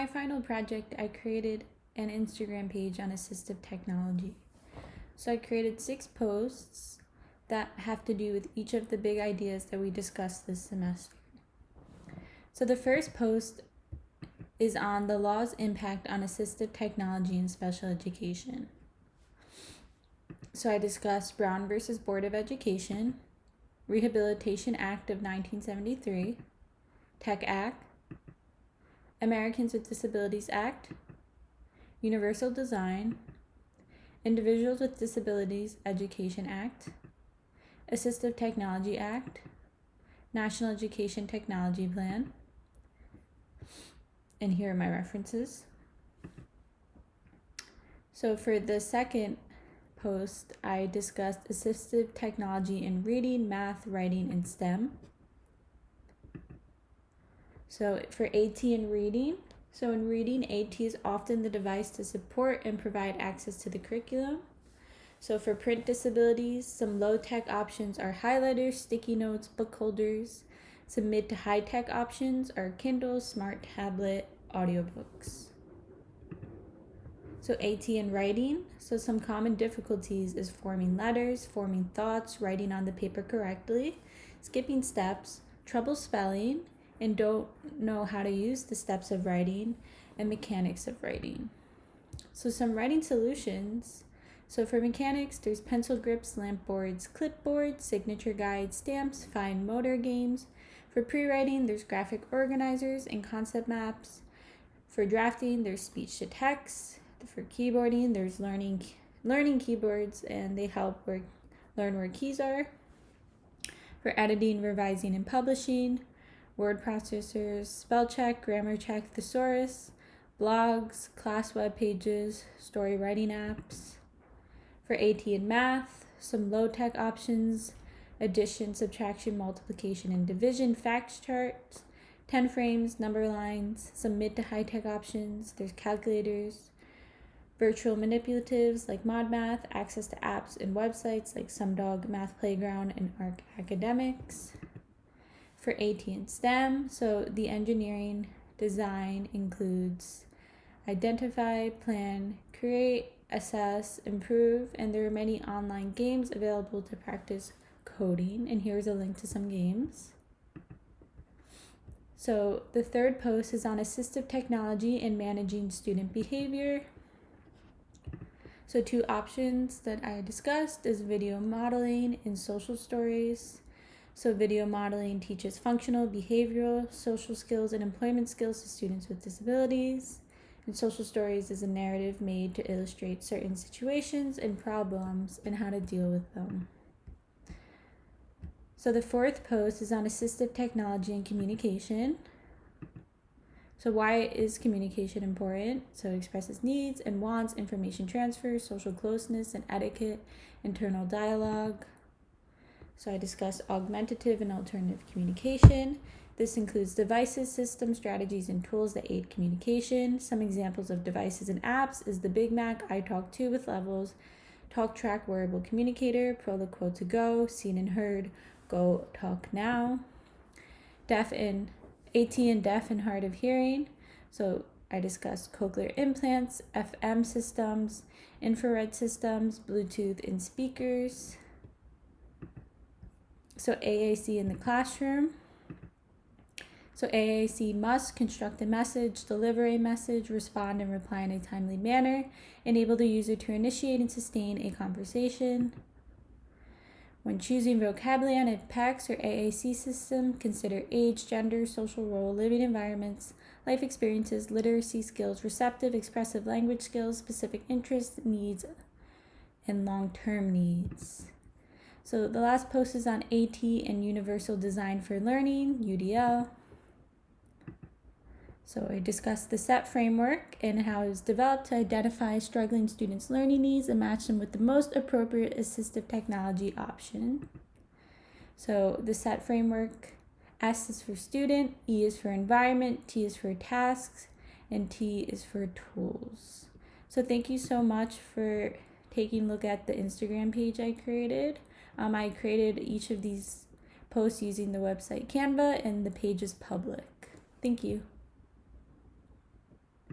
my final project, I created an Instagram page on assistive technology. So I created 6 posts that have to do with each of the big ideas that we discussed this semester. So the first post is on the law's impact on assistive technology in special education. So I discussed Brown versus Board of Education, Rehabilitation Act of 1973, Tech Act, Americans with Disabilities Act, Universal Design, Individuals with Disabilities Education Act, Assistive Technology Act, National Education Technology Plan, and here are my references. So for the second post, I discussed assistive technology in reading, math, writing, and STEM. So for AT in reading, in reading, AT is often the device to support and provide access to the curriculum. So for print disabilities, some low-tech options are highlighters, sticky notes, book holders. Some mid to high-tech options are Kindle, smart tablet, audiobooks. So AT in writing, some common difficulties is forming letters, forming thoughts, writing on the paper correctly, skipping steps, trouble spelling, and don't know how to use the steps of writing and mechanics of writing. So some writing solutions. So for mechanics, there's pencil grips, lamp boards, clipboards, signature guides, stamps, fine motor games. For pre-writing, there's graphic organizers and concept maps. For drafting, there's speech to text. For keyboarding, there's learning keyboards, and they help learn where keys are. For editing, revising, and publishing, word processors, spell check, grammar check, thesaurus, blogs, class web pages, story writing apps. For AT and math, some low-tech options, addition, subtraction, multiplication, and division, facts charts, 10 frames, number lines, some mid to high-tech options, there's calculators, virtual manipulatives like ModMath, access to apps and websites like SumDog, Math Playground, and Arc Academics. For AT and STEM, the engineering design includes identify, plan, create, assess, improve, and there are many online games available to practice coding, and here's a link to some games. So the third post is on assistive technology and managing student behavior. So 2 options that I discussed is video modeling and social stories. So video modeling teaches functional, behavioral, social skills, and employment skills to students with disabilities. And social stories is a narrative made to illustrate certain situations and problems and how to deal with them. So the 4th post is on assistive technology and communication. So why is communication important? So it expresses needs and wants, information transfer, social closeness and etiquette, internal dialogue. So I discussed augmentative and alternative communication. This includes devices, systems, strategies, and tools that aid communication. Some examples of devices and apps is the Big Mac iTalk 2 with levels, TalkTrack wearable communicator, Proloquo to go, Seen and Heard, Go Talk Now. AT and deaf and hard of hearing. So I discussed cochlear implants, FM systems, infrared systems, Bluetooth and speakers. So AAC in the classroom. So AAC must construct a message, deliver a message, respond and reply in a timely manner, enable the user to initiate and sustain a conversation. When choosing vocabulary on a PACS or AAC system, consider age, gender, social role, living environments, life experiences, literacy skills, receptive, expressive language skills, specific interests, needs, and long-term needs. So the last post is on AT and Universal Design for Learning, UDL. So I discussed the SET framework and how it was developed to identify struggling students' learning needs and match them with the most appropriate assistive technology option. So the SET framework, S is for student, E is for environment, T is for tasks, and T is for tools. So thank you so much for taking a look at the Instagram page I created. I created each of these posts using the website Canva, and the page is public. Thank you.